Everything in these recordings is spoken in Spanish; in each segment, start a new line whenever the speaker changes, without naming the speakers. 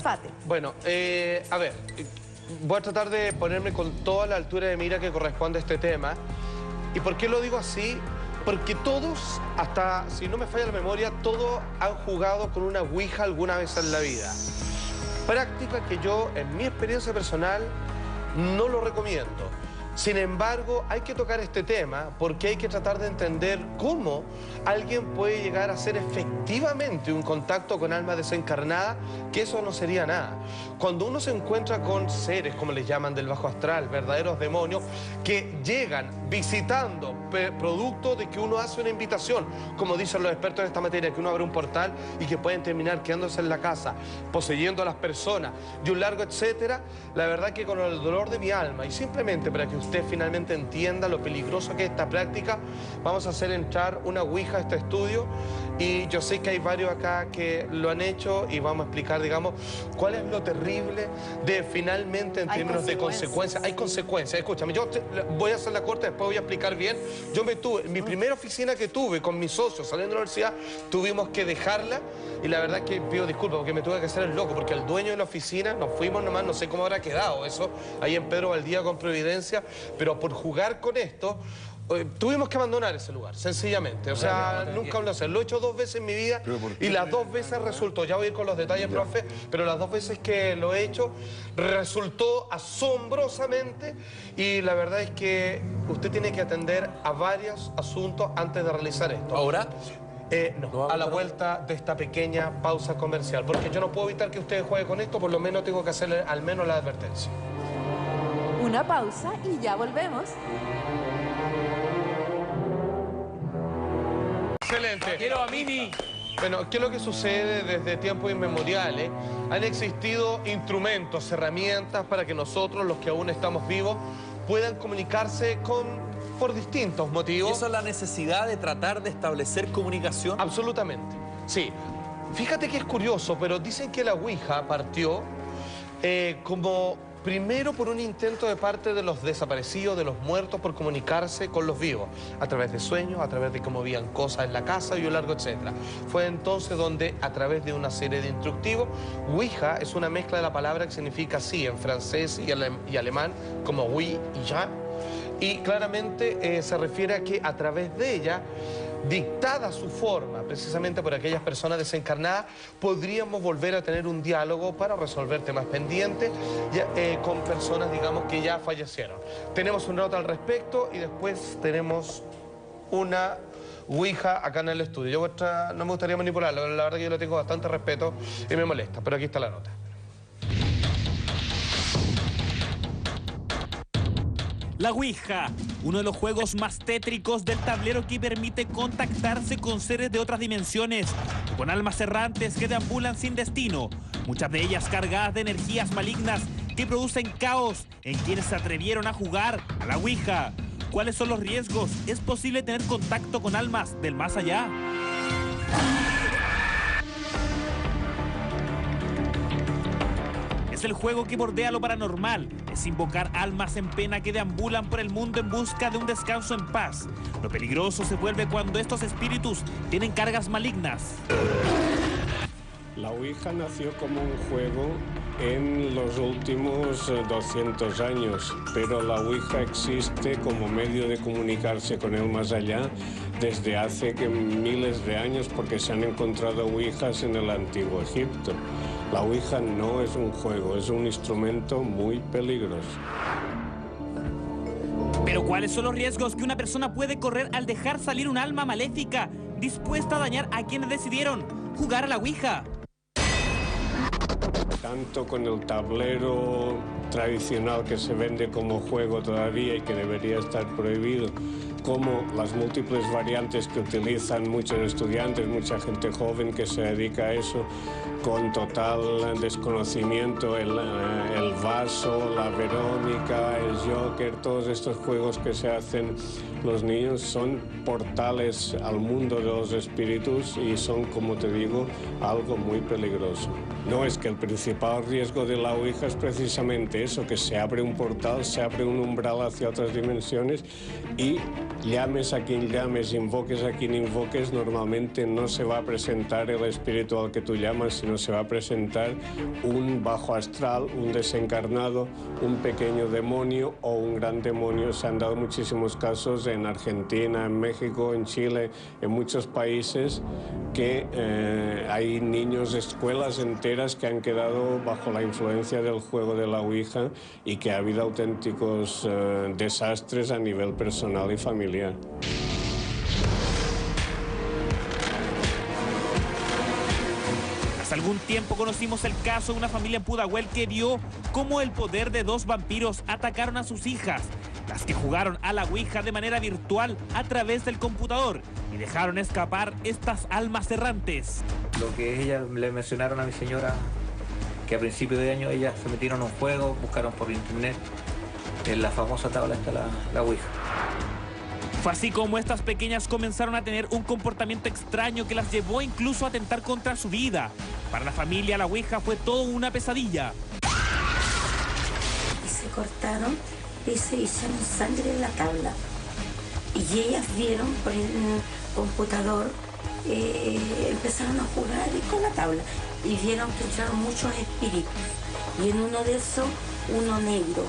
Fate.
Bueno, a ver, voy a tratar de ponerme con toda la altura de mira que corresponde a este tema. ¿Y por qué lo digo así? Porque todos, hasta si no me falla la memoria, todos han jugado con una ouija alguna vez en la vida. Práctica que yo, en mi experiencia personal, no lo recomiendo. Sin embargo, hay que tocar este tema porque hay que tratar de entender cómo alguien puede llegar a hacer efectivamente un contacto con almas desencarnadas, que eso no sería nada. Cuando uno se encuentra con seres, como les llaman, del bajo astral, verdaderos demonios, que llegan visitando producto de que uno hace una invitación, como dicen los expertos en esta materia, que uno abre un portal y que pueden terminar quedándose en la casa, poseyendo a las personas, de un largo etcétera, la verdad que con el dolor de mi alma, y simplemente para que usted finalmente entienda lo peligroso que es esta práctica, vamos a hacer entrar una ouija a este estudio, y yo sé que hay varios acá que lo han hecho y vamos a explicar, digamos, cuál es lo terrible de finalmente en términos de consecuencias. Hay consecuencias, escúchame, yo voy a hacer la corte, después voy a explicar bien. Yo mi primera oficina que tuve con mis socios saliendo de la universidad, tuvimos que dejarla y la verdad que pido disculpas porque me tuve que hacer el loco, porque el dueño de la oficina, nos fuimos nomás, no sé cómo habrá quedado eso, ahí en Pedro Valdía con Providencia, pero por jugar con esto, tuvimos que abandonar ese lugar, sencillamente. O sea, nunca lo sé. Lo he hecho 2 veces en mi vida y las 2 veces resultó, ya voy a ir con los detalles, profe, pero las 2 veces que lo he hecho resultó asombrosamente y la verdad es que usted tiene que atender a varios asuntos antes de realizar esto.
¿Ahora?
No, a la vuelta de esta pequeña pausa comercial, porque yo no puedo evitar que usted juegue con esto, por lo menos tengo que hacerle al menos la advertencia.
Una pausa y ya volvemos.
Excelente.
Quiero a Mini.
Bueno, ¿qué es lo que sucede desde tiempos inmemoriales? Han existido instrumentos, herramientas para que nosotros, los que aún estamos vivos, puedan comunicarse por distintos motivos.
¿Y eso es la necesidad de tratar de establecer comunicación?
Absolutamente, sí. Fíjate que es curioso, pero dicen que la ouija partió como primero por un intento de parte de los desaparecidos, de los muertos, por comunicarse con los vivos, a través de sueños, a través de cómo veían cosas en la casa y un largo etcétera. Fue entonces donde, a través de una serie de instructivos, ouija es una mezcla de la palabra que significa sí en francés y alemán, como oui y ya, y claramente se refiere a que a través de ella, dictada su forma, precisamente por aquellas personas desencarnadas, podríamos volver a tener un diálogo para resolver temas pendientes con personas, digamos, que ya fallecieron. Tenemos una nota al respecto y después tenemos una ouija acá en el estudio. Yo no me gustaría manipularlo, la verdad que yo le tengo bastante respeto y me molesta, pero aquí está la nota.
La ouija, uno de los juegos más tétricos del tablero que permite contactarse con seres de otras dimensiones, con almas errantes que deambulan sin destino, muchas de ellas cargadas de energías malignas que producen caos en quienes se atrevieron a jugar a la ouija. ¿Cuáles son los riesgos? ¿Es posible tener contacto con almas del más allá? Es el juego que bordea lo paranormal, es invocar almas en pena que deambulan por el mundo en busca de un descanso en paz. Lo peligroso se vuelve cuando estos espíritus tienen cargas malignas.
La ouija nació como un juego en los últimos 200 años, pero la ouija existe como medio de comunicarse con el más allá desde hace miles de años, porque se han encontrado ouijas en el antiguo Egipto. La ouija no es un juego, es un instrumento muy peligroso.
Pero ¿cuáles son los riesgos que una persona puede correr al dejar salir un alma maléfica dispuesta a dañar a quienes decidieron jugar a la ouija?
Tanto con el tablero tradicional que se vende como juego todavía y que debería estar prohibido, como las múltiples variantes que utilizan muchos estudiantes, mucha gente joven que se dedica a eso, con total desconocimiento, el vaso, la Verónica, el Joker, todos estos juegos que se hacen los niños son portales al mundo de los espíritus y son, como te digo, algo muy peligroso. No, es que el principal riesgo de la ouija es precisamente eso, que se abre un portal, se abre un umbral hacia otras dimensiones y llames a quien llames, invoques a quien invoques, normalmente no se va a presentar el espíritu al que tú llamas, sino sino se va a presentar un bajo astral, un desencarnado, un pequeño demonio o un gran demonio. Se han dado muchísimos casos en Argentina, en México, en Chile, en muchos países, que hay niños de escuelas enteras que han quedado bajo la influencia del juego de la Ouija y que ha habido auténticos desastres a nivel personal y familiar.
Hace algún tiempo conocimos el caso de una familia en Pudahuel que vio cómo el poder de dos vampiros atacaron a sus hijas, las que jugaron a la Ouija de manera virtual a través del computador y dejaron escapar estas almas errantes.
Lo que ellas le mencionaron a mi señora, que a principio de año ellas se metieron en un juego, buscaron por internet, en la famosa tabla está la Ouija.
Fue así como estas pequeñas comenzaron a tener un comportamiento extraño que las llevó incluso a atentar contra su vida. Para la familia, la Ouija fue todo una pesadilla.
Y se cortaron y se hicieron sangre en la tabla. Y ellas vieron por el computador, empezaron a jugar con la tabla. Y vieron que entraron muchos espíritus. Y en uno de esos, uno negro,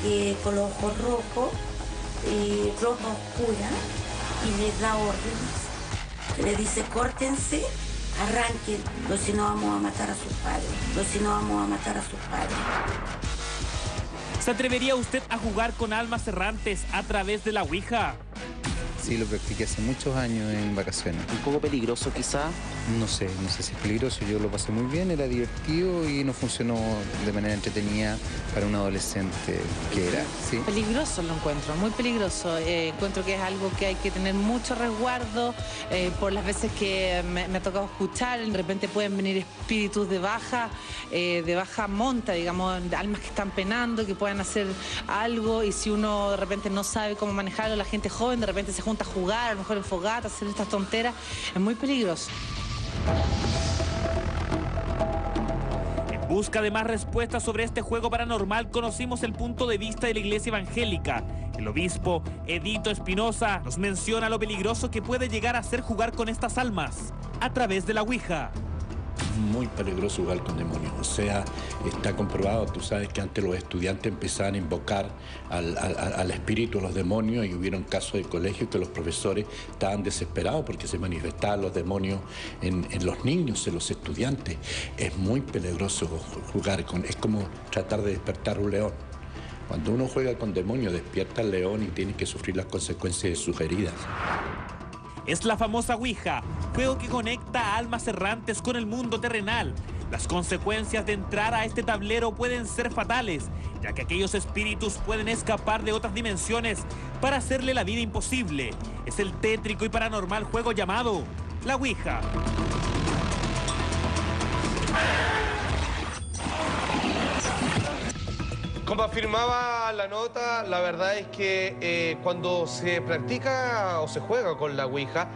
que con los ojos rojos, ropa oscura, y les da órdenes. Le dice, córtense, arranquen, o si no vamos a matar a sus padres, o si no vamos a matar a sus padres.
¿Se atrevería usted a jugar con almas errantes a través de la Ouija?
Sí, lo practiqué hace muchos años en vacaciones.
Un poco peligroso quizá.
No sé si es peligroso. Yo lo pasé muy bien, era divertido y no funcionó de manera entretenida para un adolescente que era, ¿sí?
Peligroso lo encuentro, muy peligroso. Encuentro que es algo que hay que tener mucho resguardo por las veces que me ha tocado escuchar. De repente pueden venir espíritus de baja monta, digamos, almas que están penando, que puedan hacer algo, y si uno de repente no sabe cómo manejarlo, la gente joven de repente se junta a jugar, a lo mejor en fogata, hacer estas tonteras, es muy peligroso.
En busca de más respuestas sobre este juego paranormal, conocimos el punto de vista de la Iglesia Evangélica. El obispo Edito Espinosa nos menciona lo peligroso que puede llegar a ser jugar con estas almas a través de la Ouija.
Muy peligroso jugar con demonios, o sea, está comprobado. Tú sabes que antes los estudiantes empezaban a invocar al espíritu, a los demonios, y hubieron casos de colegio que los profesores estaban desesperados porque se manifestaban los demonios en los niños, en los estudiantes. Es muy peligroso jugar con, es como tratar de despertar un león. Cuando uno juega con demonios, despierta al león y tiene que sufrir las consecuencias de sus heridas.
Es la famosa Ouija, juego que conecta a almas errantes con el mundo terrenal. Las consecuencias de entrar a este tablero pueden ser fatales, ya que aquellos espíritus pueden escapar de otras dimensiones para hacerle la vida imposible. Es el tétrico y paranormal juego llamado la Ouija.
Como afirmaba la nota, la verdad es que cuando se practica o se juega con la Ouija,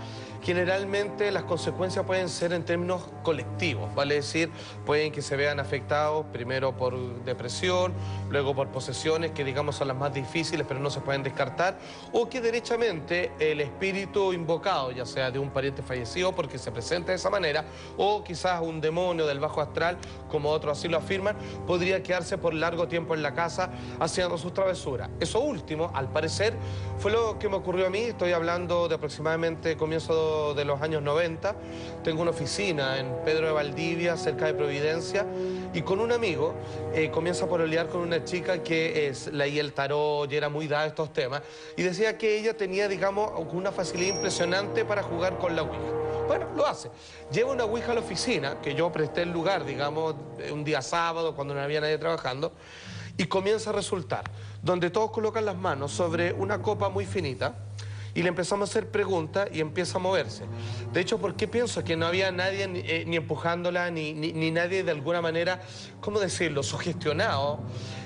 generalmente las consecuencias pueden ser en términos colectivos, vale decir, pueden que se vean afectados primero por depresión, luego por posesiones, que digamos son las más difíciles pero no se pueden descartar, o que derechamente el espíritu invocado, ya sea de un pariente fallecido porque se presenta de esa manera, o quizás un demonio del bajo astral, como otros así lo afirman, podría quedarse por largo tiempo en la casa haciendo sus travesuras. Eso último, al parecer, fue lo que me ocurrió a mí. Estoy hablando de aproximadamente comienzo de los años 90, tengo una oficina en Pedro de Valdivia, cerca de Providencia, y con un amigo comienza a pololear con una chica que leía el tarot y era muy dada a estos temas, y decía que ella tenía, digamos, una facilidad impresionante para jugar con la Ouija. Bueno, lo hace. Lleva una Ouija a la oficina, que yo presté el lugar, digamos, un día sábado, cuando no había nadie trabajando, y comienza a resultar, donde todos colocan las manos sobre una copa muy finita, y le empezamos a hacer preguntas y empieza a moverse. De hecho, ¿por qué pienso que no había nadie ni empujándola, ni nadie de alguna manera, ¿cómo decirlo?, sugestionado?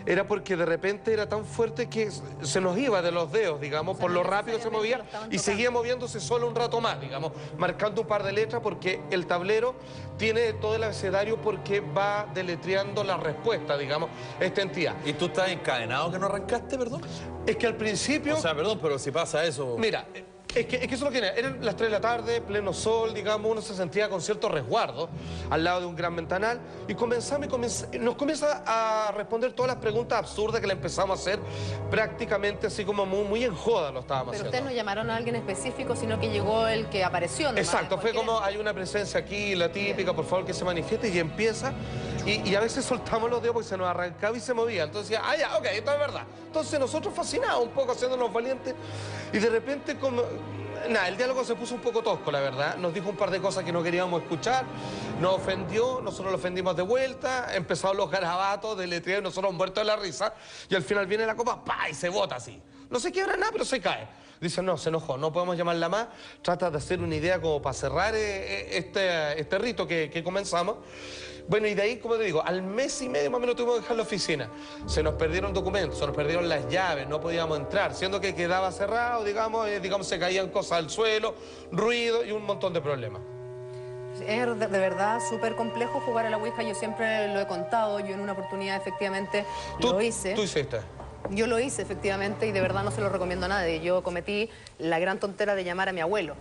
Era porque de repente era tan fuerte que se nos iba de los dedos, digamos, por lo rápido que se movía, y seguía moviéndose solo un rato más, digamos, marcando un par de letras, porque el tablero tiene todo el abecedario porque va deletreando la respuesta, digamos, esta entidad.
¿Y tú estás encadenado que no arrancaste, perdón?
Es que al principio...
O sea, perdón, pero si pasa eso...
Mira, Es que eso es lo que era. Eran las 3 de la tarde, pleno sol, digamos, uno se sentía con cierto resguardo al lado de un gran ventanal y nos comienza a responder todas las preguntas absurdas que le empezamos a hacer prácticamente así como muy en joda lo estábamos
Pero
haciendo.
ustedes no llamaron a alguien específico, sino que llegó el que apareció nomás.
Exacto, fue como hay una presencia aquí, la típica, por favor que se manifieste y empieza y a veces soltamos los dedos porque se nos arrancaba y se movía. Entonces decía, ah ya, ok, esto es verdad. Entonces nosotros fascinados un poco haciéndonos valientes y de repente como... Nada, el diálogo se puso un poco tosco, la verdad. Nos dijo un par de cosas que no queríamos escuchar, nos ofendió, nosotros lo ofendimos de vuelta, empezaron los garabatos, deletreos, y nosotros muertos de la risa, y al final viene la copa, ¡pa! Y se bota así. No se quiebra nada, pero se cae. Dice, no, se enojó, no podemos llamarla más, trata de hacer una idea como para cerrar este rito que comenzamos. Bueno, y de ahí, como te digo, al mes y medio más o menos tuvimos que dejar la oficina. Se nos perdieron documentos, se nos perdieron las llaves, no podíamos entrar, siendo que quedaba cerrado, digamos, se caían cosas al suelo, ruido y un montón de problemas.
Es de verdad súper complejo jugar a la Ouija, yo siempre lo he contado, yo en una oportunidad efectivamente lo hice.
¿Tú hiciste?
Yo lo hice efectivamente y de verdad no se lo recomiendo a nadie. Yo cometí la gran tontera de llamar a mi abuelo.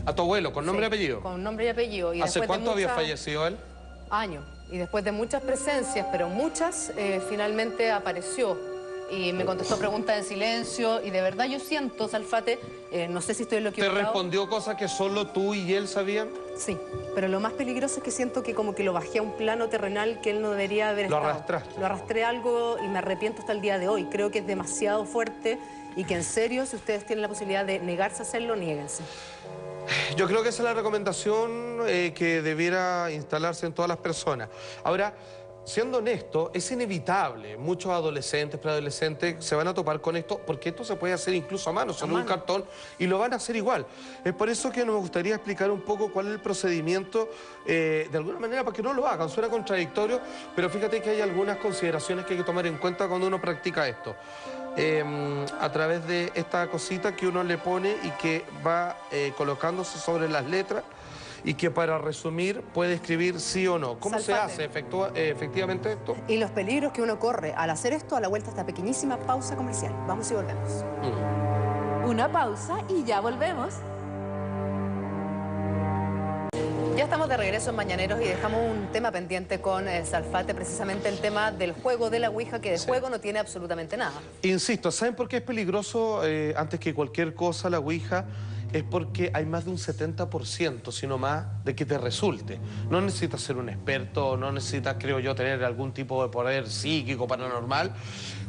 ¿A tu abuelo, con nombre y
Sí,
apellido?
Con nombre y apellido. Y
¿Hace cuánto había fallecido él?
Años. Y después de muchas presencias, pero muchas, finalmente apareció. Y me contestó preguntas en silencio. Y de verdad yo siento, Salfate, no sé si estoy en lo
¿Te
equivocado.
respondió cosas que solo tú y él sabían?
Sí, pero lo más peligroso es que siento que como que lo bajé a un plano terrenal que él no debería haber
Lo
estado.
arrastraste.
Lo arrastré a algo y me arrepiento hasta el día de hoy. Creo que es demasiado fuerte y que en serio, si ustedes tienen la posibilidad de negarse a hacerlo, niéguense.
Yo creo que esa es la recomendación que debiera instalarse en todas las personas. Ahora, siendo honesto, es inevitable. Muchos adolescentes, preadolescentes se van a topar con esto porque esto se puede hacer incluso a mano, solo un cartón, y lo van a hacer igual. Es por eso que nos gustaría explicar un poco cuál es el procedimiento, de alguna manera, para que no lo hagan. Suena contradictorio, pero fíjate que hay algunas consideraciones que hay que tomar en cuenta cuando uno practica esto. A través de esta cosita que uno le pone y que va colocándose sobre las letras y que para resumir puede escribir sí o no. ¿Cómo
Salfate.
se hace efectivamente esto?
Y los peligros que uno corre al hacer esto a la vuelta a esta pequeñísima pausa comercial. Vamos y volvemos.
Una pausa y ya volvemos.
Ya estamos de regreso en Mañaneros y dejamos un tema pendiente con Salfate, precisamente el tema del juego de la Ouija, que de juego no tiene absolutamente nada.
Insisto, ¿saben por qué es peligroso antes que cualquier cosa la Ouija? Es porque hay más de un 70%, sino más, de que te resulte. No necesitas ser un experto, no necesitas, creo yo, tener algún tipo de poder psíquico, paranormal.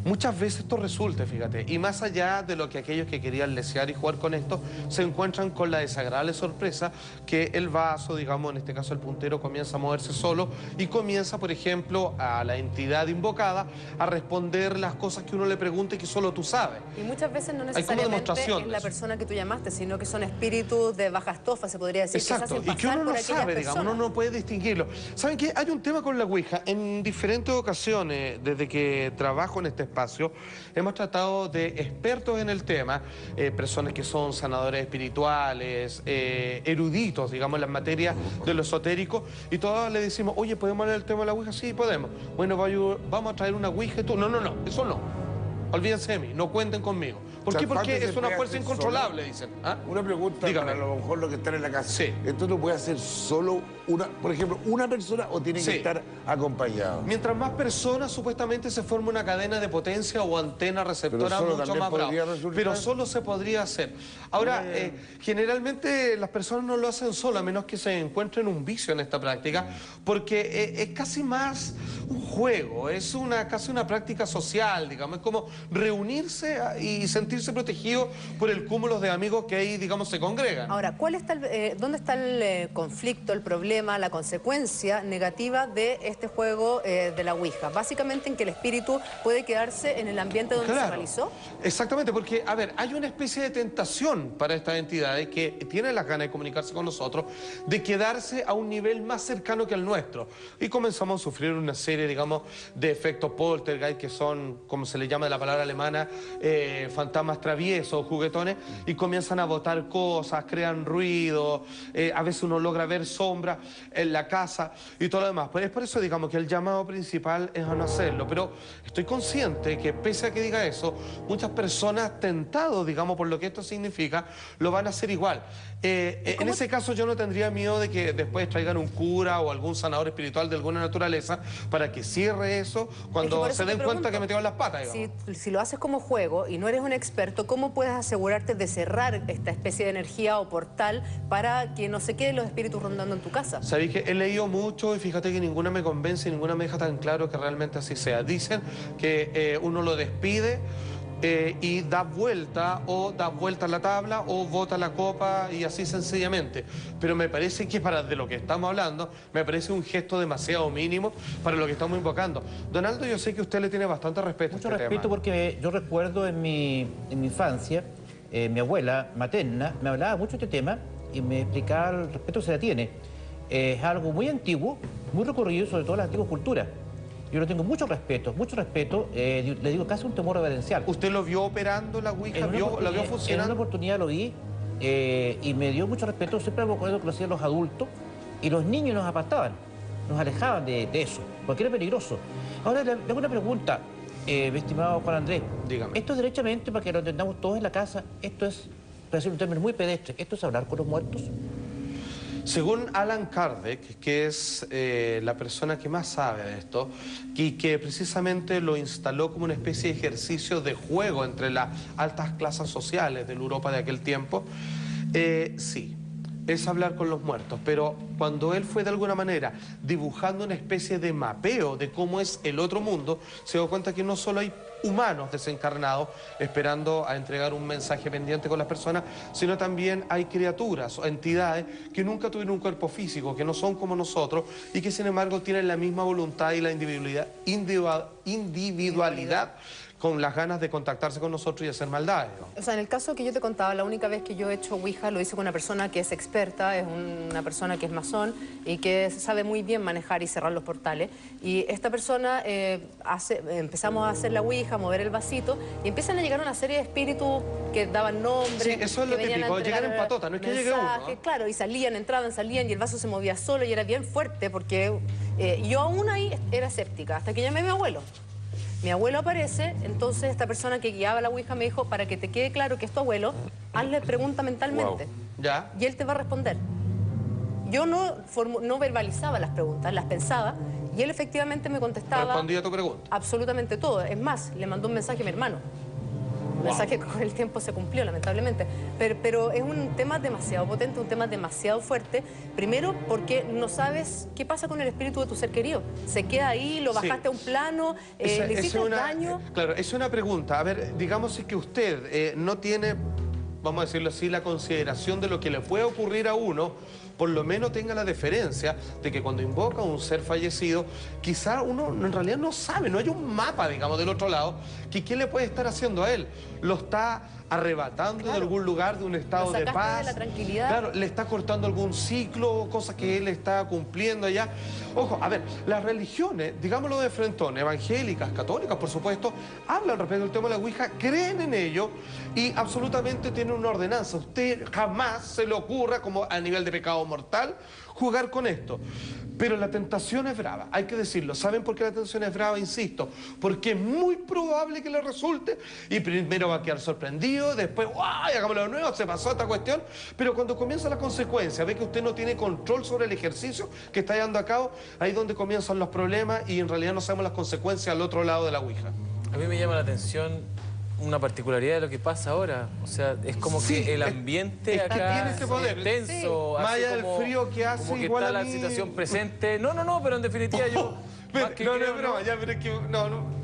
Muchas veces esto resulta, fíjate, y más allá de lo que aquellos que querían lesear y jugar con esto, se encuentran con la desagradable sorpresa que el vaso, digamos, en este caso el puntero, comienza a moverse solo y comienza, por ejemplo, a la entidad invocada a responder las cosas que uno le pregunta y que solo tú sabes.
Y muchas veces no
Hay como
necesariamente
demostración
es
de
la
eso.
persona que tú llamaste, sino que son espíritus de baja estofa, se podría decir.
Exacto,
que se hacen
y que
pasar
uno
por
no
aquellas
sabe, digamos, uno
personas.
no puede distinguirlo. ¿Saben qué? Hay un tema con la Ouija. En diferentes ocasiones, desde que trabajo en este espacio, hemos tratado de expertos en el tema, personas que son sanadores espirituales, eruditos, digamos, en las materias de lo esotérico, y todos le decimos, oye, ¿podemos hablar del tema de la Ouija? Sí, podemos. Bueno, vamos a traer una Ouija y tú. No, eso no. Olvídense de mí, no cuenten conmigo. ¿Por qué? Porque es una fuerza incontrolable, dicen. ¿Ah?
Una pregunta.
Dígame.
Para a lo mejor lo que están en la casa.
Sí.
¿Esto lo puede hacer solo una, por ejemplo, una persona o tiene
Sí.
que estar acompañado?
Mientras más personas, supuestamente se forma una cadena de potencia o antena receptora
Pero solo
mucho
también
más
podría
brava.
resultar.
Pero solo se podría hacer. Ahora, generalmente las personas no lo hacen solo, a menos que se encuentren un vicio en esta práctica, porque es casi más un juego, es casi una práctica social, digamos, es como reunirse y sentirse protegido por el cúmulo de amigos que ahí, digamos, se congregan.
Ahora, ¿dónde está el conflicto, el problema, la consecuencia negativa de este juego de la Ouija? Básicamente en que el espíritu puede quedarse en el ambiente donde se realizó.
Exactamente, porque, a ver, hay una especie de tentación para estas entidades que tienen las ganas de comunicarse con nosotros, de quedarse a un nivel más cercano que el nuestro. Y comenzamos a sufrir una serie, digamos, de efectos poltergeist, que son, como se le llama de la palabra alemana, fantasmas traviesos, juguetones, y comienzan a botar cosas, crean ruido, a veces uno logra ver sombras, en la casa y todo lo demás. Pues es por eso, digamos, que el llamado principal es a no hacerlo. Pero estoy consciente que pese a que diga eso, muchas personas tentados, digamos, por lo que esto significa, lo van a hacer igual. En ese caso yo no tendría miedo de que después traigan un cura o algún sanador espiritual de alguna naturaleza para que cierre eso cuando se den cuenta que metieron las patas.
Si lo haces como juego y no eres un experto, ¿cómo puedes asegurarte de cerrar esta especie de energía o portal para que no se queden los espíritus rondando en tu casa?
Sabéis que he leído mucho y fíjate que ninguna me convence, ninguna me deja tan claro que realmente así sea. Dicen que uno lo despide y da vuelta a la tabla o bota la copa y así sencillamente. Pero me parece que de lo que estamos hablando, me parece un gesto demasiado mínimo para lo que estamos invocando. Donaldo, yo sé que usted le tiene bastante respeto
Mucho
a este
respeto
tema.
porque yo recuerdo en mi infancia, mi abuela materna me hablaba mucho de este tema y me explicaba el respeto que se le tiene. Es algo muy antiguo, muy recorrido, sobre todo en las antiguas culturas. Yo le tengo mucho respeto, le digo casi un temor reverencial.
¿Usted lo vio operando la Ouija? ¿La vio funcionando?
En una oportunidad lo vi y me dio mucho respeto. Siempre me acuerdo que lo hacían los adultos y los niños nos apartaban, nos alejaban de eso, porque era peligroso. Ahora le hago una pregunta, mi estimado Juan Andrés.
Dígame.
Esto es derechamente, para que lo entendamos todos en la casa, esto es, para decir un término muy pedestre, ¿esto es hablar con los muertos?
Según Alan Kardec, que es la persona que más sabe de esto y que precisamente lo instaló como una especie de ejercicio de juego entre las altas clases sociales de la Europa de aquel tiempo, sí, es hablar con los muertos, pero cuando él fue de alguna manera dibujando una especie de mapeo de cómo es el otro mundo, se dio cuenta que no solo hay humanos desencarnados esperando a entregar un mensaje pendiente con las personas, sino también hay criaturas o entidades que nunca tuvieron un cuerpo físico, que no son como nosotros y que sin embargo tienen la misma voluntad y la individualidad con las ganas de contactarse con nosotros y hacer maldades, ¿no?
O sea, en el caso que yo te contaba, la única vez que yo he hecho Ouija lo hice con una persona que es experta, es una persona que es masón y que sabe muy bien manejar y cerrar los portales. Y esta persona, empezamos a hacer la Ouija, a mover el vasito y empiezan a llegar una serie de espíritus que daban nombres.
Sí, eso es lo típico, llegan en patota, no es que llegue uno, ¿no?
Claro, y salían, entraban, salían y el vaso se movía solo y era bien fuerte porque yo aún ahí era escéptica, hasta que llamé a mi abuelo. Mi abuelo aparece, entonces esta persona que guiaba la Ouija me dijo, para que te quede claro que es tu abuelo, hazle pregunta mentalmente.
Wow. ¿Ya?
Y él te va a responder. Yo no verbalizaba las preguntas, las pensaba, y él efectivamente me contestaba...
¿Respondía a tu pregunta?
Absolutamente todo. Es más, le mandó un mensaje a mi hermano. Un mensaje que con el tiempo se cumplió, lamentablemente. Pero es un tema demasiado potente, un tema demasiado fuerte. Primero, porque no sabes qué pasa con el espíritu de tu ser querido. Se queda ahí, lo bajaste a un plano, le hiciste daño.
Claro, es una pregunta. A ver, digamos que usted no tiene, vamos a decirlo así, la consideración de lo que le puede ocurrir a uno, por lo menos tenga la deferencia de que cuando invoca a un ser fallecido, quizá uno en realidad no sabe, no hay un mapa, digamos, del otro lado, que qué le puede estar haciendo a él. Lo está arrebatando de algún lugar, de un estado de paz.
De la tranquilidad.
Claro, le está cortando algún ciclo, cosas que él está cumpliendo allá. Ojo, a ver, las religiones, digámoslo de frentón, evangélicas, católicas, por supuesto, hablan respecto al tema de la Ouija, creen en ello y absolutamente tienen una ordenanza. Usted jamás se le ocurra, como a nivel de pecado mortal, jugar con esto. Pero la tentación es brava, hay que decirlo. ¿Saben por qué la tentación es brava? Insisto, porque es muy probable que le resulte y primero va a quedar sorprendido, después, ¡ay, hagámoslo de nuevo! Se pasó esta cuestión. Pero cuando comienza la consecuencia, ve que usted no tiene control sobre el ejercicio que está llevando a cabo, ahí es donde comienzan los problemas y en realidad no sabemos las consecuencias al otro lado de la Ouija.
A mí me llama la atención una particularidad de lo que pasa ahora. O sea, es como que el ambiente acá es tenso.
Más allá del frío que hace,
como que
igual
está
a
la
mí...
situación presente. No, pero en definitiva yo...
No, es broma, ya, pero es que...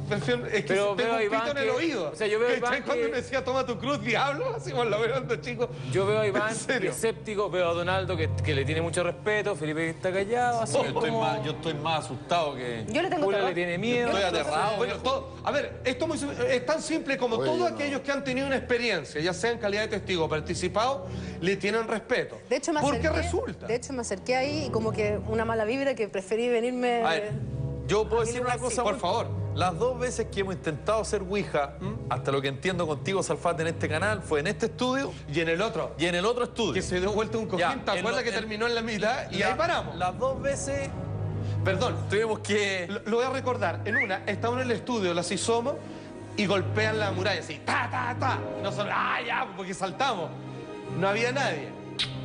Es que
pero
tengo un pito en el
que,
oído.
O sea, yo veo a Iván
cuando me decía, toma tu cruz, diablo, así por lo menos, chicos.
Yo veo a Iván escéptico, veo a Donaldo que le tiene mucho respeto, Felipe que está callado, así
yo estoy más asustado que...
Yo le tengo
Jula le tiene miedo.
Estoy aterrado.
Bueno, a ver, esto es tan simple como todos aquellos que han tenido una experiencia, ya sea en calidad de testigo o participado, le tienen respeto.
De hecho,
¿Por qué resulta?
De hecho, me acerqué ahí y como que una mala vibra que preferí venirme...
A ver, yo puedo decir una cosa...
Por favor.
Las 2 veces que hemos intentado hacer Ouija, hasta lo que entiendo contigo, Salfate, en este canal, fue en este estudio.
Y en el otro.
Y en el otro estudio.
Que se dio vuelta un cojín, ¿te acuerdas que terminó en la mitad? Y ahí paramos.
Las 2 veces...
Perdón.
Tuvimos que...
Lo voy a recordar. En una, estábamos en el estudio, las así somos, y golpean la muralla así, ta, ta, ta. Y nosotros, ya, porque saltamos. No había nadie.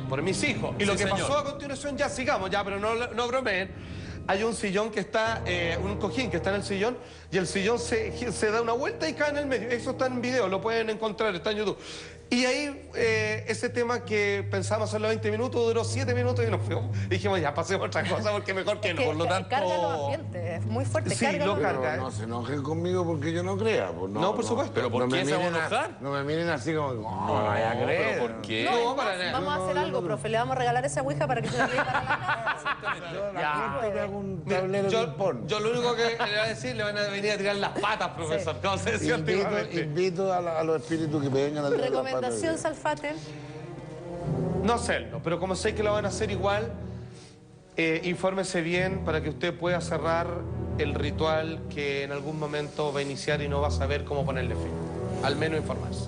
Por mis hijos. Y lo que pasó a continuación, ya sigamos, ya, pero no bromeen. Hay un sillón que está, un cojín que está en el sillón, y el sillón se da una vuelta y cae en el medio. Eso está en video, lo pueden encontrar, está en YouTube. Y ahí ese tema que pensábamos hacerlo 20 minutos, duró 7 minutos y nos fuimos. Y dijimos, ya, pasemos otra cosa porque mejor que no.
Por lo tanto... Carga los ambientes, es muy fuerte.
Sí, lo carga.
No se enojen conmigo porque yo no crea. Pues no,
por supuesto.
¿Pero por qué se van a enojar?
No me miren así como, no vaya a creer.
¿Por qué?
No, vamos a hacer algo, profe. Le vamos a regalar esa ouija para que se la lleve para la casa.
Yo lo único que le voy a decir, le van a venir a tirar las patas, profesor. ¿Cómo se decía antiguamente?
Invito a los espíritus que me vengan a tirar las patas.
Recomendación, Salfate.
No hacerlo, pero como sé que lo van a hacer igual, infórmese bien para que usted pueda cerrar el ritual que en algún momento va a iniciar y no va a saber cómo ponerle fin. Al menos informarse.